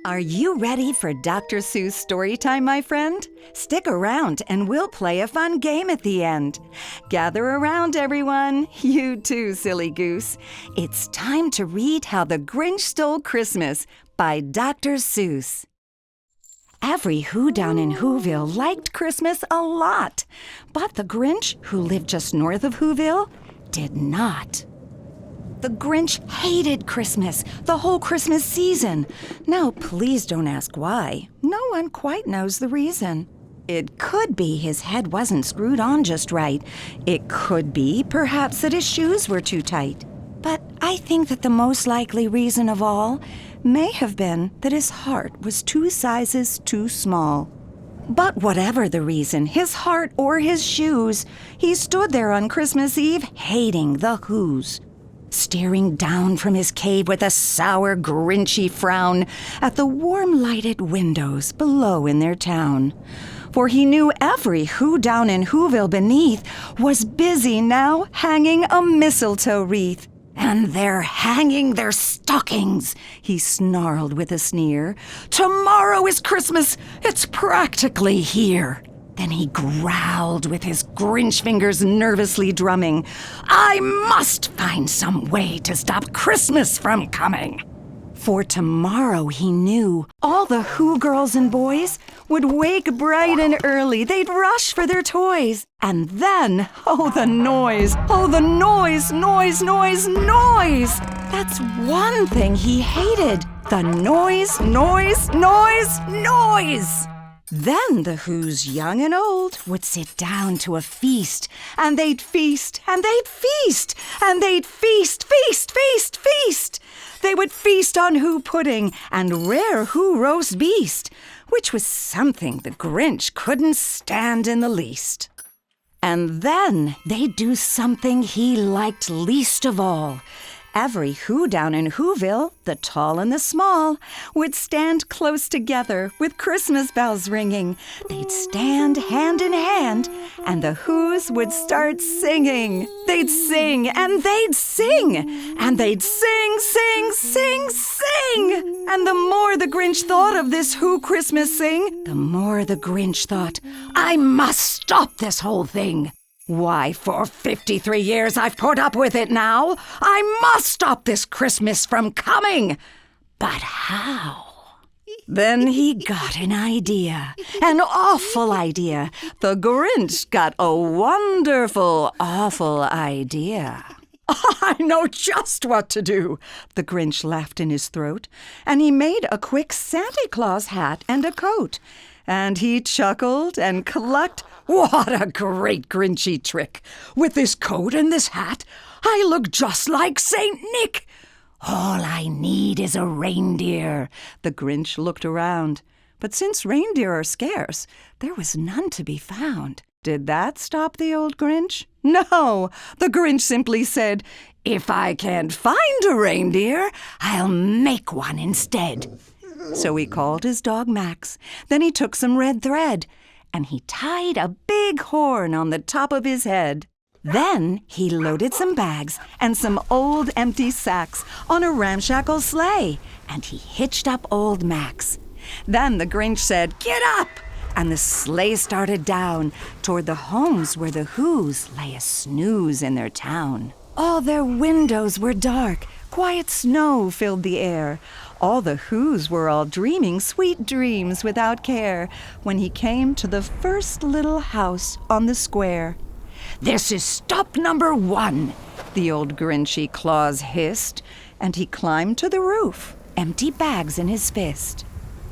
Are you ready for Dr. Seuss Storytime, my friend? Stick around and we'll play a fun game at the end. Gather around, everyone. You too, silly goose. It's time to read How the Grinch Stole Christmas by Dr. Seuss. Every Who down in Whoville liked Christmas a lot, but the Grinch, who lived just north of Whoville, did not. The Grinch hated Christmas, the whole Christmas season. Now, please don't ask why. No one quite knows the reason. It could be his head wasn't screwed on just right. It could be, perhaps, that his shoes were too tight. But I think that the most likely reason of all may have been that his heart was 2 sizes too small. But whatever the reason, his heart or his shoes, he stood there on Christmas Eve hating the Whos, staring down from his cave with a sour, grinchy frown at the warm-lighted windows below in their town. For he knew every Who down in Whoville beneath was busy now hanging a mistletoe wreath. And they're hanging their stockings, he snarled with a sneer. Tomorrow is Christmas, it's practically here. Then he growled with his Grinch fingers nervously drumming. I must find some way to stop Christmas from coming. For tomorrow, he knew, all the Who girls and boys would wake bright and early. They'd rush for their toys. And then, oh, the noise, noise, noise. That's one thing he hated. The noise. Then the Whos, young and old, would sit down to a feast, and they'd feast, and they'd feast, and they'd feast. They would feast on Who pudding and rare Who roast beast, which was something the Grinch couldn't stand in the least. And then they'd do something he liked least of all. Every Who down in Whoville, the tall and the small, would stand close together with Christmas bells ringing. They'd stand hand in hand, and the Whos would start singing. They'd sing, and they'd sing, and they'd sing. And the more the Grinch thought of this Who Christmas sing, the more the Grinch thought, I must stop this whole thing. Why, for 53 years I've put up with it now. I must stop this Christmas from coming. But how? Then he got an idea, an awful idea. The Grinch got a wonderful, awful idea. I know just what to do, the Grinch laughed in his throat, and he made a quick Santa Claus hat and a coat. And he chuckled and clucked. What a great Grinchy trick! With this coat and this hat, I look just like Saint Nick. All I need is a reindeer. The Grinch looked around. But since reindeer are scarce, there was none to be found. Did that stop the old Grinch? No, the Grinch simply said, if I can't find a reindeer, I'll make one instead. So he called his dog Max. Then he took some red thread, and he tied a big horn on the top of his head. Then he loaded some bags and some old empty sacks on a ramshackle sleigh, and he hitched up old Max. Then the Grinch said, get up! And the sleigh started down toward the homes where the Whos lay a snooze in their town. All their windows were dark. Quiet snow filled the air. All the Whos were all dreaming sweet dreams without care when he came to the first little house on the square. This is stop number 1, the old Grinchy Claus hissed, and he climbed to the roof, empty bags in his fist.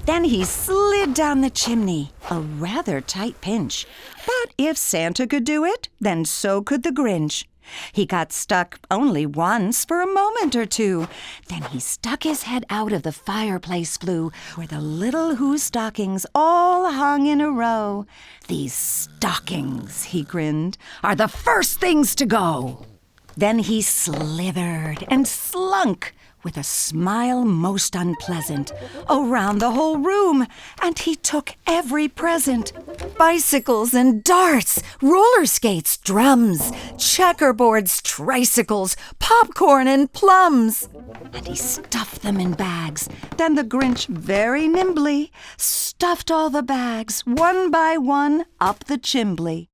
Then he slid down the chimney, a rather tight pinch. But if Santa could do it, then so could the Grinch. He got stuck only once for a moment or two. Then he stuck his head out of the fireplace flue where the little Who stockings all hung in a row. These stockings, he grinned, are the first things to go. Then he slithered and slunk with a smile most unpleasant, around the whole room, and he took every present. Bicycles and darts, roller skates, drums, checkerboards, tricycles, popcorn and plums. And he stuffed them in bags. Then the Grinch very nimbly stuffed all the bags, one by one, up the chimbley.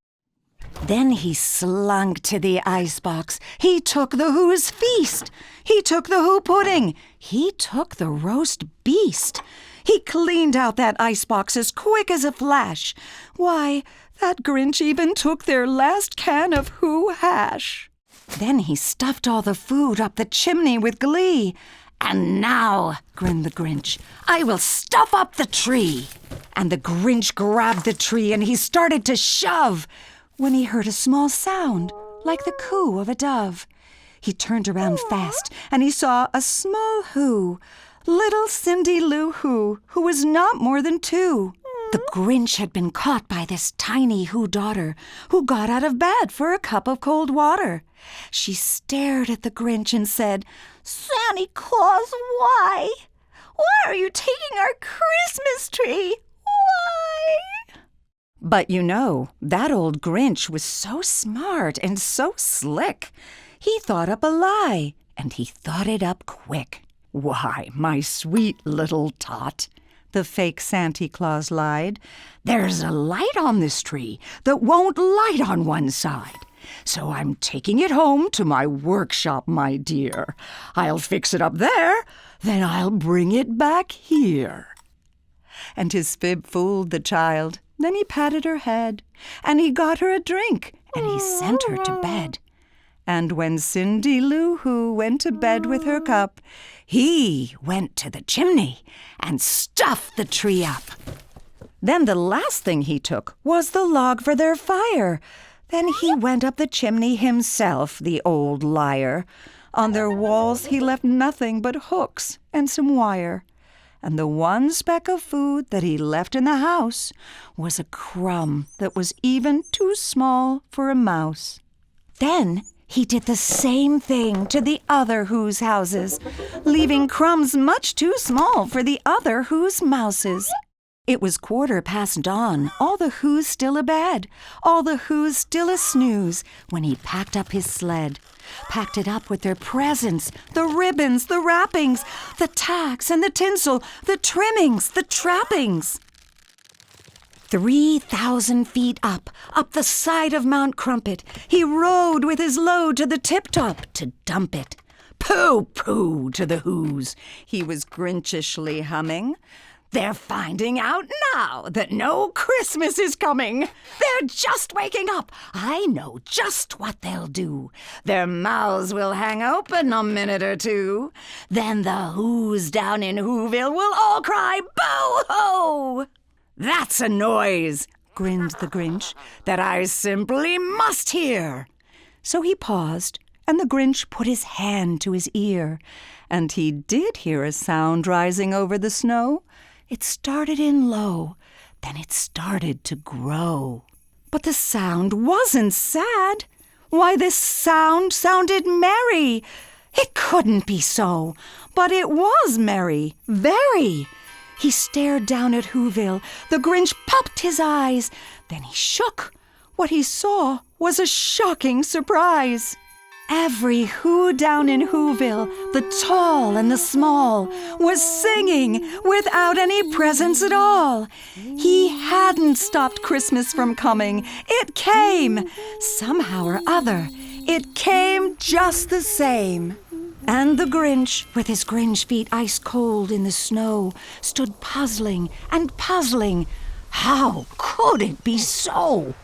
Then he slunk to the icebox. He took the Who's feast. He took the Who pudding. He took the roast beast. He cleaned out that icebox as quick as a flash. Why, that Grinch even took their last can of Who hash. Then he stuffed all the food up the chimney with glee. "And now," grinned the Grinch, "I will stuff up the tree." And the Grinch grabbed the tree and he started to shove, when he heard a small sound, like the coo of a dove. He turned around fast, and he saw a small Who, little Cindy Lou Who was not more than 2. The Grinch had been caught by this tiny Who daughter, who got out of bed for a cup of cold water. She stared at the Grinch and said, "Santa Claus, why? Why are you taking our Christmas tree? Why?" But you know, that old Grinch was so smart and so slick. He thought up a lie, and he thought it up quick. "Why, my sweet little tot," the fake Santa Claus lied, "there's a light on this tree that won't light on one side. So I'm taking it home to my workshop, my dear. I'll fix it up there, then I'll bring it back here." And his fib fooled the child. Then he patted her head, and he got her a drink, and he sent her to bed. And when Cindy Lou Who went to bed with her cup, he went to the chimney and stuffed the tree up. Then the last thing he took was the log for their fire. Then he went up the chimney himself, the old liar. On their walls he left nothing but hooks and some wire. And the one speck of food that he left in the house was a crumb that was even too small for a mouse. Then he did the same thing to the other Who's houses, leaving crumbs much too small for the other Who's mouses. It was 1/4 dawn, all the Who's still abed, all the Who's still a snooze, when he packed up his sled. Packed it up with their presents, the ribbons, the wrappings, the tacks and the tinsel, the trimmings, the trappings. 3,000 feet up the side of Mount Crumpet, he rode with his load to the tip-top to dump it. "Pooh-pooh" to the Who's, he was Grinchishly humming. "They're finding out now that no Christmas is coming. They're just waking up. I know just what they'll do. Their mouths will hang open a minute or two. Then the Who's down in Whoville will all cry, 'Boo-hoo!' That's a noise," grinned the Grinch, "that I simply must hear." So he paused, and the Grinch put his hand to his ear, and he did hear a sound rising over the snow. It started in low, then it started to grow. But the sound wasn't sad. Why, this sound sounded merry. It couldn't be so, but it was merry, very. He stared down at Whoville. The Grinch popped his eyes. Then he shook. What he saw was a shocking surprise. Every Who down in Whoville, the tall and the small, was singing without any presents at all. He hadn't stopped Christmas from coming. It came, somehow or other. It came just the same. And the Grinch, with his Grinch feet ice cold in the snow, stood puzzling and puzzling. How could it be so?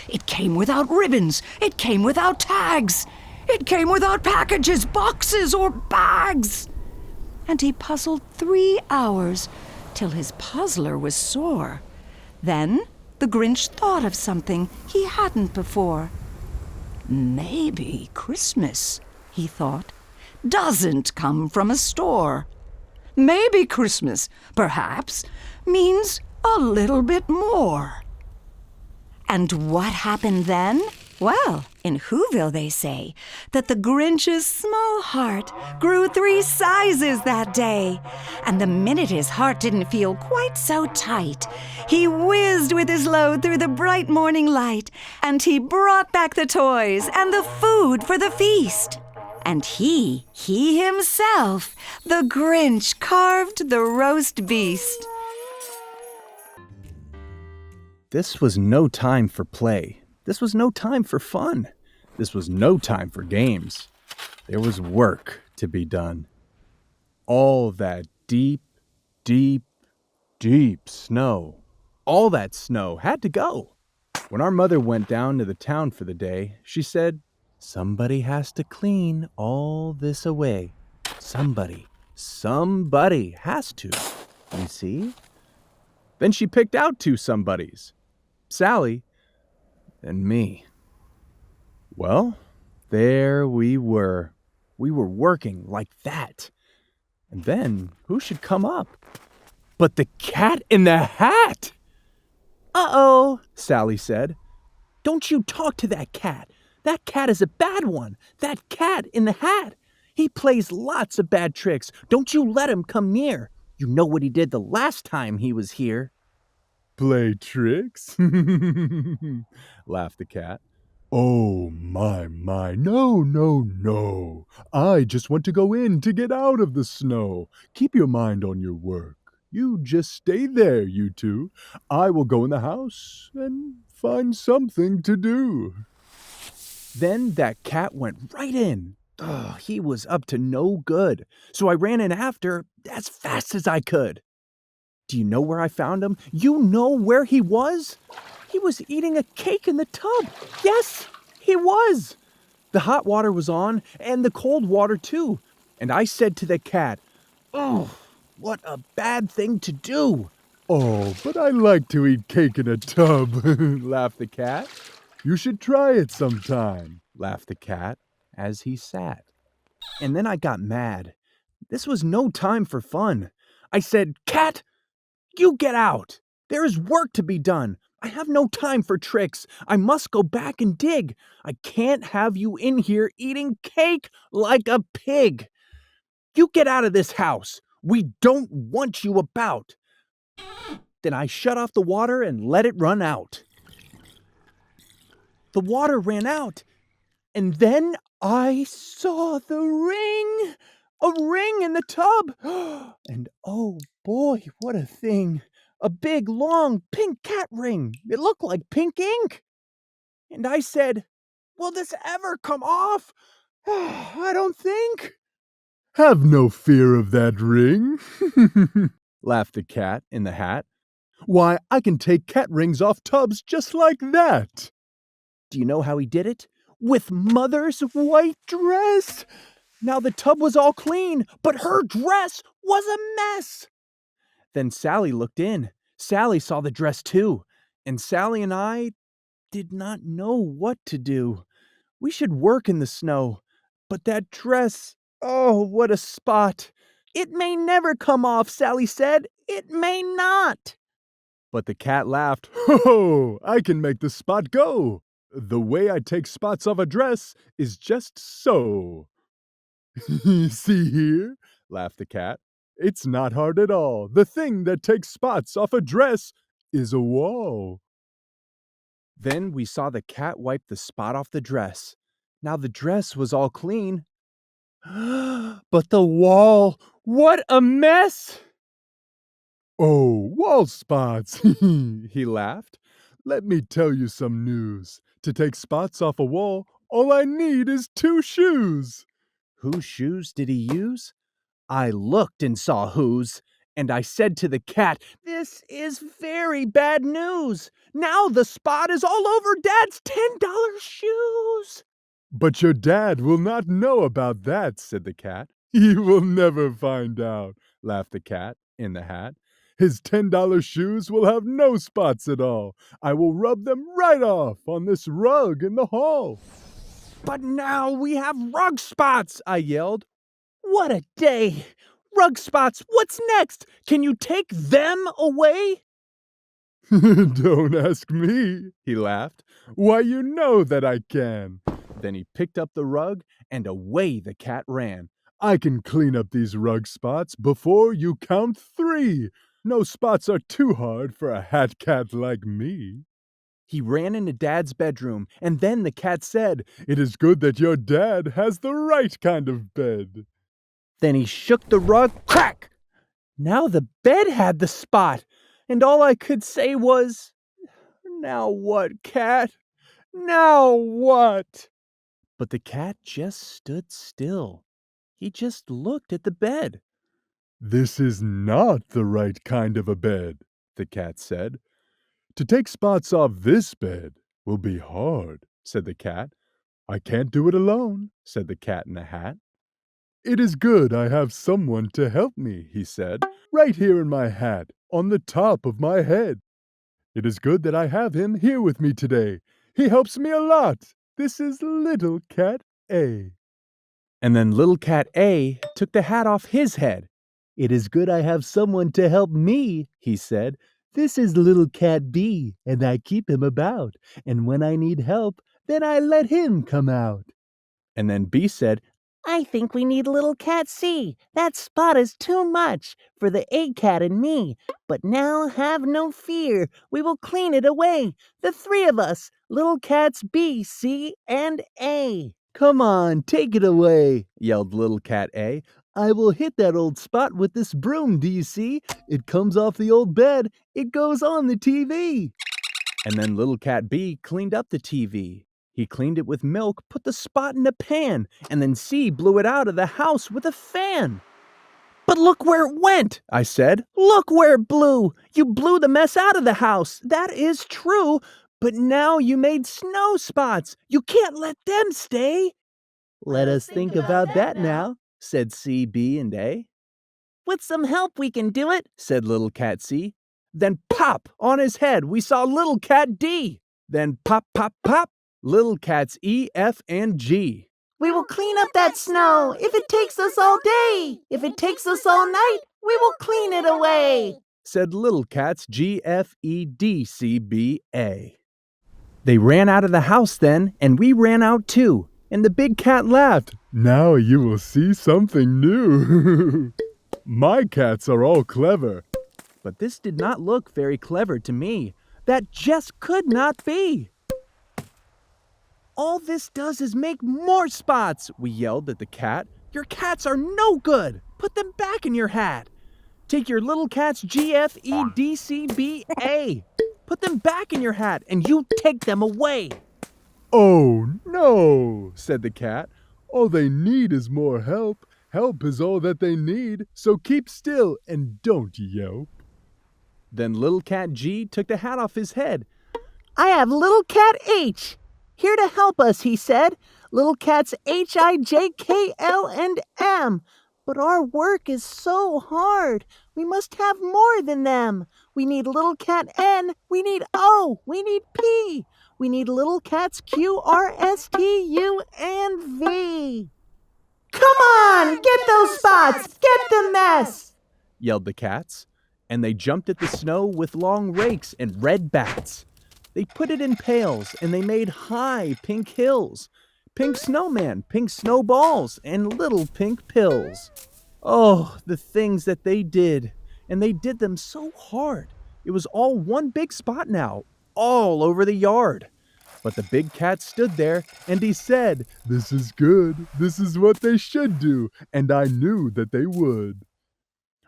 It came without ribbons. It came without tags. It came without packages, boxes, or bags. And he puzzled 3 hours, till his puzzler was sore. Then the Grinch thought of something he hadn't before. "Maybe Christmas," he thought, "doesn't come from a store. Maybe Christmas, perhaps, means a little bit more." And what happened then? Well, in Whoville they say that the Grinch's small heart grew 3 sizes that day. And the minute his heart didn't feel quite so tight, he whizzed with his load through the bright morning light, and he brought back the toys and the food for the feast. And he himself, the Grinch, carved the roast beast. This was no time for play. This was no time for fun. This was no time for games. There was work to be done. All that deep, deep, deep snow. All that snow had to go. When our mother went down to the town for the day, she said, "Somebody has to clean all this away. Somebody has to. You see?" Then she picked out 2 somebodies, Sally and me. Well, there we were. We were working like that. And then who should come up but the cat in the hat? "Uh-oh," Sally said. "Don't you talk to that cat. That cat is a bad one. That cat in the hat. He plays lots of bad tricks. Don't you let him come near. You know what he did the last time he was here." "Play tricks?" laughed the cat. "Oh, my, no. I just want to go in to get out of the snow. Keep your mind on your work. You just stay there, you two. I will go in the house and find something to do." Then that cat went right in. He was up to no good, so I ran in after as fast as I could. Do you know where I found him? You know where he was? He was eating a cake in the tub. Yes, he was. The hot water was on, and the cold water too. And I said to the cat, "Oh, what a bad thing to do." "Oh, but I like to eat cake in a tub," laughed the cat. "You should try it sometime," laughed the cat as he sat. And then I got mad. This was no time for fun. I said, "Cat, you get out! There is work to be done. I have no time for tricks. I must go back and dig. I can't have you in here eating cake like a pig. You get out of this house. We don't want you about." Then I shut off the water and let it run out. The water ran out, and then I saw the ring. A ring in the tub. And oh boy, what a thing. A big, long, pink cat ring. It looked like pink ink. And I said, "Will this ever come off?" "I don't think." "Have no fear of that ring," laughed the cat in the hat. "Why, I can take cat rings off tubs just like that." Do you know how he did it? With Mother's white dress. Now the tub was all clean, but her dress was a mess. Then Sally looked in. Sally saw the dress too, and Sally and I did not know what to do. We should work in the snow, but that dress, oh, what a spot. "It may never come off," Sally said. "It may not." But the cat laughed. "Ho, I can make the spot go. The way I take spots off a dress is just so." "See here," laughed the cat. "It's not hard at all. The thing that takes spots off a dress is a wall." Then we saw the cat wipe the spot off the dress. Now the dress was all clean. But the wall, what a mess! "Oh, wall spots," he laughed. "Let me tell you some news. To take spots off a wall, all I need is 2 shoes." Whose shoes did he use? I looked and saw whose, and I said to the cat, "This is very bad news. Now the spot is all over Dad's $10 shoes." "But your dad will not know about that," said the cat. "He will never find out," laughed the cat in the hat. "His $10 shoes will have no spots at all. I will rub them right off on this rug in the hall." "But now we have rug spots," I yelled. "What a day! Rug spots, what's next? Can you take them away?" Don't ask me, he laughed. Why, you know that I can. Then he picked up the rug, and away the cat ran. I can clean up these rug spots before you count 3. No spots are too hard for a hat cat like me. He ran into Dad's bedroom, and then the cat said, It is good that your dad has the right kind of bed. Then he shook the rug, crack! Now the bed had the spot, and all I could say was, Now what, cat? Now what? But the cat just stood still. He just looked at the bed. This is not the right kind of a bed, the cat said. To take spots off this bed will be hard, said the cat. I can't do it alone, said the cat in the hat. It is good I have someone to help me, he said, right here in my hat, on the top of my head. It is good that I have him here with me today. He helps me a lot. This is Little Cat A. And then Little Cat A took the hat off his head. It is good I have someone to help me, he said. This is Little Cat B, and I keep him about. And when I need help, then I let him come out. And then B said, I think we need Little Cat C. That spot is too much for the A cat and me. But now have no fear. We will clean it away. The 3 of us, Little Cats B, C, and A. Come on, take it away, yelled Little Cat A. I will hit that old spot with this broom, do you see? It comes off the old bed. It goes on the TV. And then Little Cat B cleaned up the TV. He cleaned it with milk, put the spot in a pan, and then C blew it out of the house with a fan. But look where it went, I said. Look where it blew. You blew the mess out of the house. That is true. But now you made snow spots. You can't let them stay. Let us think about that now, said C, B, and A. With some help we can do it, said Little Cat C. Then pop, on his head we saw Little Cat D. Then pop, pop, pop, Little Cats E, F, and G. We will clean up that snow if it takes us all day. If it takes us all night, we will clean it away, said Little Cats G, F, E, D, C, B, A. They ran out of the house then, and we ran out too. And the big cat laughed. Now you will see something new. My cats are all clever. But this did not look very clever to me. That just could not be. All this does is make more spots, we yelled at the cat. Your cats are no good. Put them back in your hat. Take your Little Cats G, F, E, D, C, B, A. Put them back in your hat and you take them away. Oh, no, said the cat. All they need is more help. Help is all that they need, so keep still and don't yelp. Then Little Cat G took the hat off his head. I have Little Cat H. Here to help us, he said. Little Cats H, I, J, K, L, and M. But our work is so hard. We must have more than them. We need Little Cat N. We need O. We need P. We need Little Cats Q, R, S, T, U, and V. Come on, get those spots, get the mess, yelled the cats. And they jumped at the snow with long rakes and red bats. They put it in pails, and they made high pink hills. Pink snowman, pink snowballs, and little pink pills. Oh, the things that they did. And they did them so hard. It was all one big spot now, all over the yard. But the big cat stood there, and he said, This is good. This is what they should do, and I knew that they would.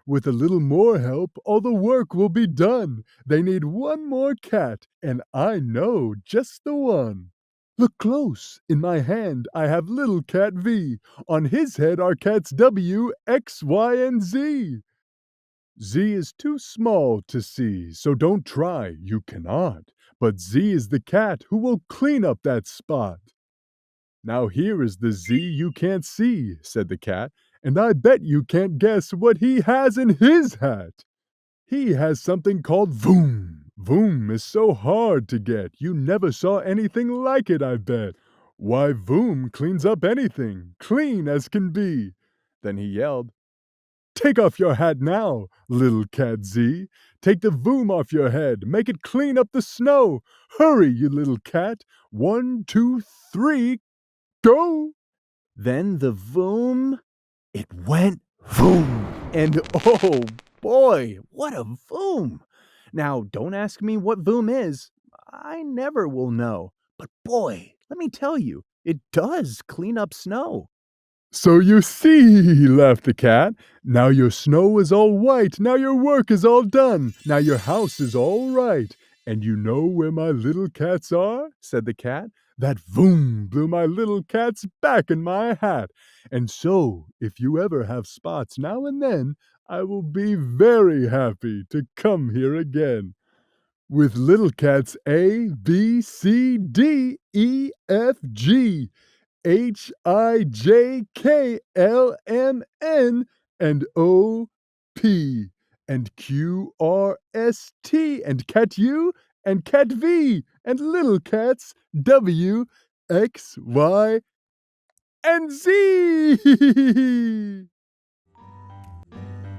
With a little more help, all the work will be done. They need one more cat, and I know just the one. Look close. In my hand, I have Little Cat V. On his head are cats W, X, Y, and Z. Z is too small to see, so don't try. You cannot. But Z is the cat who will clean up that spot. Now here is the Z you can't see, said the cat, and I bet you can't guess what he has in his hat. He has something called Voom. Voom is so hard to get. You never saw anything like it, I bet. Why, Voom cleans up anything, clean as can be. Then he yelled, Take off your hat now, little cat Z. Take the voom off your head. Make it clean up the snow. Hurry, you little cat. 1, 2, 3, go! Then the voom, it went voom. And oh boy, what a voom! Now, don't ask me what voom is. I never will know. But boy, let me tell you, it does clean up snow. So you see, laughed the cat. Now your snow is all white. Now your work is all done. Now your house is all right. And you know where my little cats are? Said the cat. That voom blew my little cat's back in my hat. And so, if you ever have spots now and then, I will be very happy to come here again. With little cats A, B, C, D, E, F, G, H, I, J, K, L, M, N, and O, P, and Q, R, S, T, and cat U, and cat V, and little cats W, X, Y, and Z.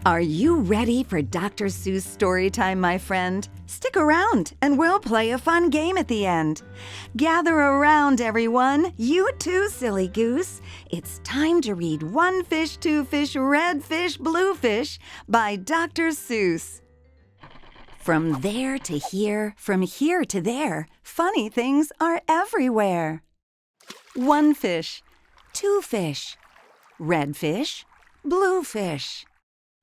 Are you ready for Dr. Seuss Storytime, my friend? Stick around and we'll play a fun game at the end. Gather around, everyone. You too, silly goose. It's time to read One Fish, Two Fish, Red Fish, Blue Fish by Dr. Seuss. From there to here, from here to there, funny things are everywhere. One fish, two fish, red fish, blue fish.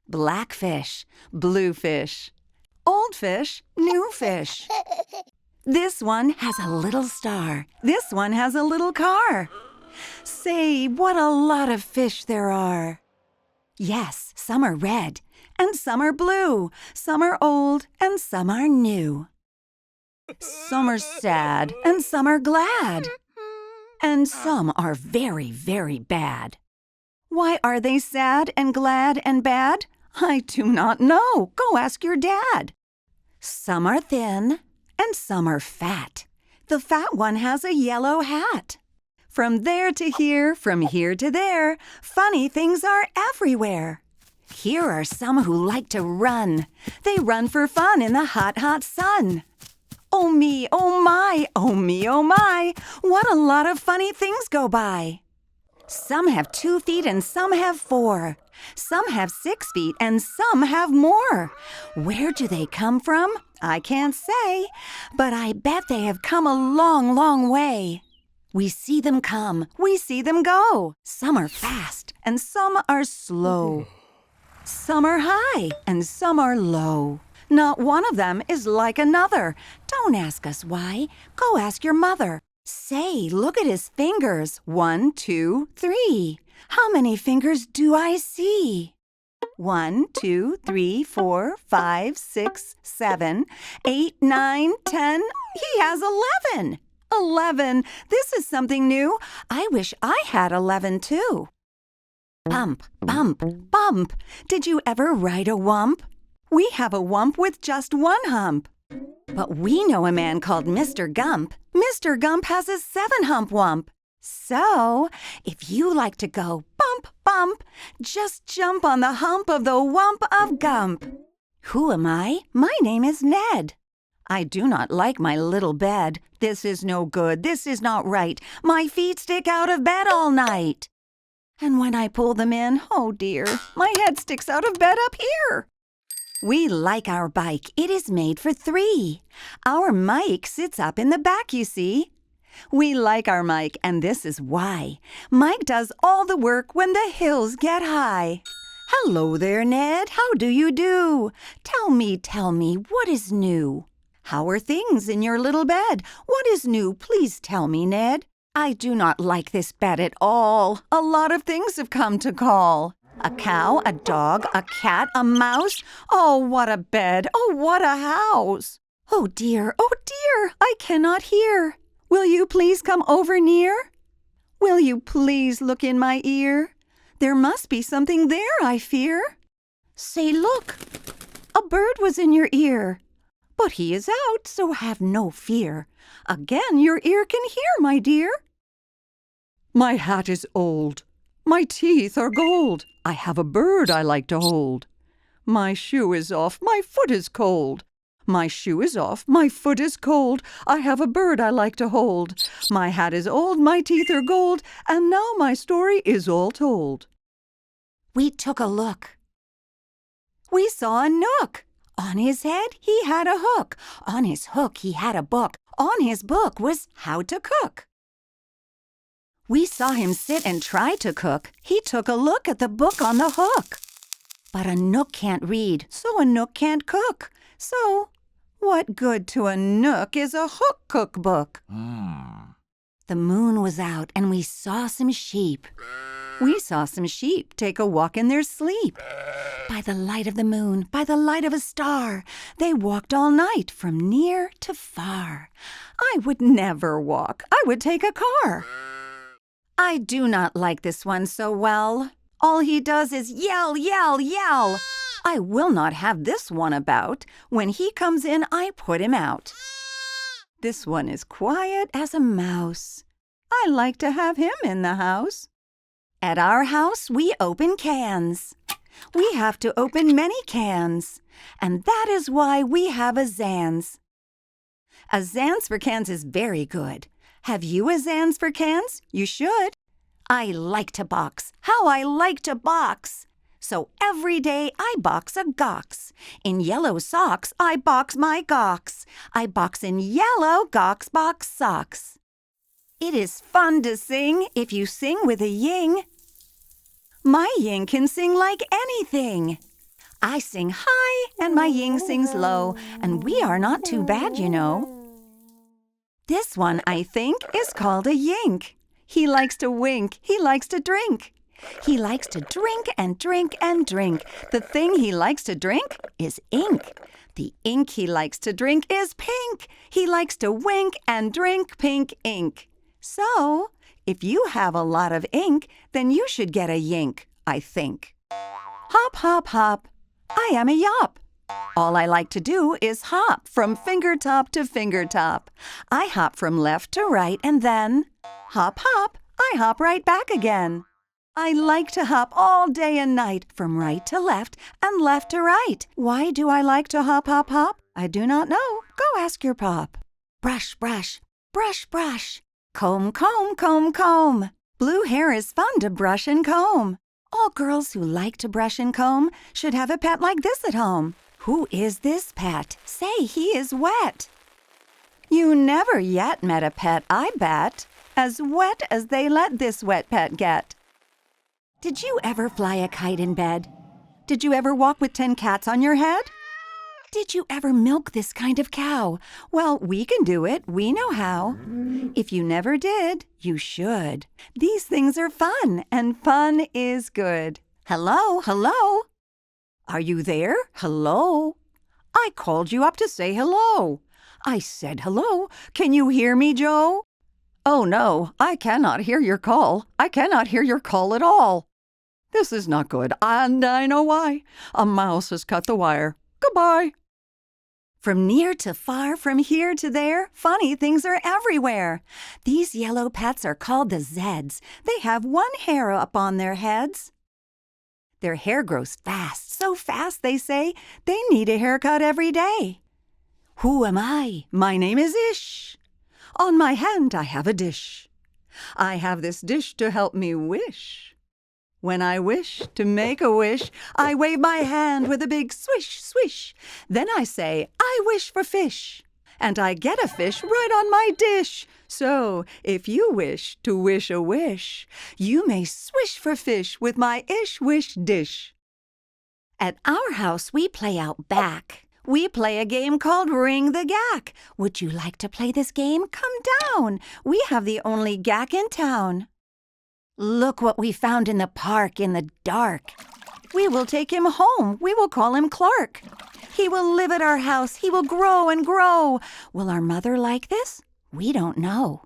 Black fish, blue fish, old fish, new fish. This one has a little star. This one has a little car. Say, what a lot of fish there are. Yes, some are red, and some are blue. Some are old, and some are new. Some are sad, and some are glad. And some are very, very bad. Why are they sad and glad and bad? I do not know. Go ask your dad. Some are thin and some are fat. The fat one has a yellow hat. From there to here, from here to there, funny things are everywhere. Here are some who like to run. They run for fun in the hot, hot sun. Oh me, oh my, oh me, oh my, what a lot of funny things go by. Some have 2 feet and some have 4. Some have 6 feet and some have more. Where do they come from? I can't say, but I bet they have come a long, long way. We see them come, we see them go. Some are fast and some are slow. Some are high and some are low. Not one of them is like another. Don't ask us why. Go ask your mother. Say, look at his fingers. 1, 2, 3. How many fingers do I see? 1, 2, 3, 4, 5, 6, 7, 8, 9, 10. He has 11. 11. This is something new. I wish I had 11 too. Bump, bump, bump. Did you ever ride a wump? We have a wump with just 1 hump. But we know a man called Mr. Gump. Mr. Gump has a 7-hump wump. So, if you like to go bump, bump, just jump on the hump of the wump of Gump. Who am I? My name is Ned. I do not like my little bed. This is no good. This is not right. My feet stick out of bed all night. And when I pull them in, oh dear, my head sticks out of bed up here. We like our bike. It is made for 3. Our Mike sits up in the back, you see. We like our Mike, and this is why. Mike does all the work when the hills get high. Hello there, Ned. How do you do? Tell me, what is new? How are things in your little bed? What is new? Please tell me, Ned. I do not like this bed at all. A lot of things have come to call. A cow, a dog, a cat, a mouse. Oh, what a bed. Oh, what a house. Oh, dear, I cannot hear. Will you please come over near? Will you please look in my ear? There must be something there, I fear. Say, look, a bird was in your ear. But he is out, so have no fear. Again your ear can hear, my dear. My hat is old. My teeth are gold. I have a bird I like to hold. My shoe is off. My foot is cold. My shoe is off. My foot is cold. I have a bird I like to hold. My hat is old. My teeth are gold. And now my story is all told. We took a look. We saw a nook. On his head, he had a hook. On his hook, he had a book. On his book was how to cook. We saw him sit and try to cook. He took a look at the book on the hook. But a nook can't read, so a nook can't cook. So, what good to a nook is a hook cookbook? The moon was out and we saw some sheep. We saw some sheep take a walk in their sleep. By the light of the moon, by the light of a star, they walked all night from near to far. I would never walk. I would take a car. I do not like this one so well. All he does is yell, yell, yell. I will not have this one about. When he comes in, I put him out. This one is quiet as a mouse. I like to have him in the house. At our house, we open cans. We have to open many cans. And that is why we have a Zans. A Zans for cans is very good. Have you a Zans for cans? You should. I like to box. How I like to box. So every day I box a gox. In yellow socks, I box my gox. I box in yellow gox box socks. It is fun to sing if you sing with a ying. My ying can sing like anything. I sing high and my ying sings low, and we are not too bad, you know. This one, I think, is called a yink. He likes to wink. He likes to drink. He likes to drink and drink and drink. The thing he likes to drink is ink. The ink he likes to drink is pink. He likes to wink and drink pink ink. So, if you have a lot of ink, then you should get a yink, I think. Hop, hop, hop. I am a yop. All I like to do is hop from finger top to finger top. I hop from left to right and then, hop, hop, I hop right back again. I like to hop all day and night from right to left and left to right. Why do I like to hop, hop, hop? I do not know. Go ask your pop. Brush, brush, brush, brush. Comb, comb, comb, comb. Blue hair is fun to brush and comb. All girls who like to brush and comb should have a pet like this at home. Who is this pet? Say he is wet. You never yet met a pet, I bet, as wet as they let this wet pet get. Did you ever fly a kite in bed? Did you ever walk with 10 cats on your head? Did you ever milk this kind of cow? Well, we can do it. We know how. If you never did, you should. These things are fun, and fun is good. Hello, hello. Are you there? Hello. I called you up to say hello. I said hello. Can you hear me, Joe? Oh, no, I cannot hear your call. I cannot hear your call at all. This is not good, and I know why. A mouse has cut the wire. Goodbye. From near to far, from here to there, funny things are everywhere. These yellow pets are called the Zeds. They have one hair up on their heads. Their hair grows fast, so fast they say they need a haircut every day. Who am I? My name is Ish. On my hand I have a dish. I have this dish to help me wish. When I wish to make a wish, I wave my hand with a big swish, swish. Then I say, I wish for fish. And I get a fish right on my dish. So, if you wish to wish a wish, you may swish for fish with my ish-wish dish. At our house, we play out back. We play a game called Ring the Gack. Would you like to play this game? Come down. We have the only gack in town. Look what we found in the park in the dark. We will take him home. We will call him Clark. He will live at our house. He will grow and grow. Will our mother like this? We don't know.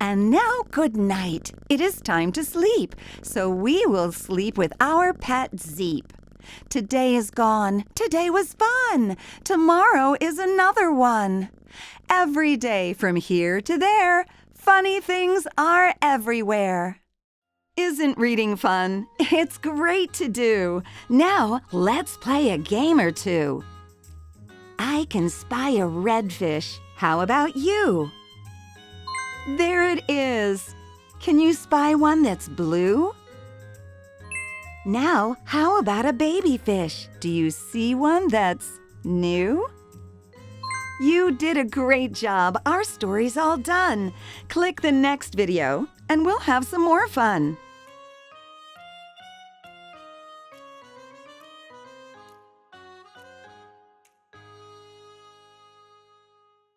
And now, good night. It is time to sleep. So we will sleep with our pet Zeep. Today is gone. Today was fun. Tomorrow is another one. Every day from here to there, funny things are everywhere. Isn't reading fun? It's great to do. Now, let's play a game or two. I can spy a redfish. How about you? There it is. Can you spy one that's blue? Now, how about a baby fish? Do you see one that's new? You did a great job. Our story's all done. Click the next video and we'll have some more fun.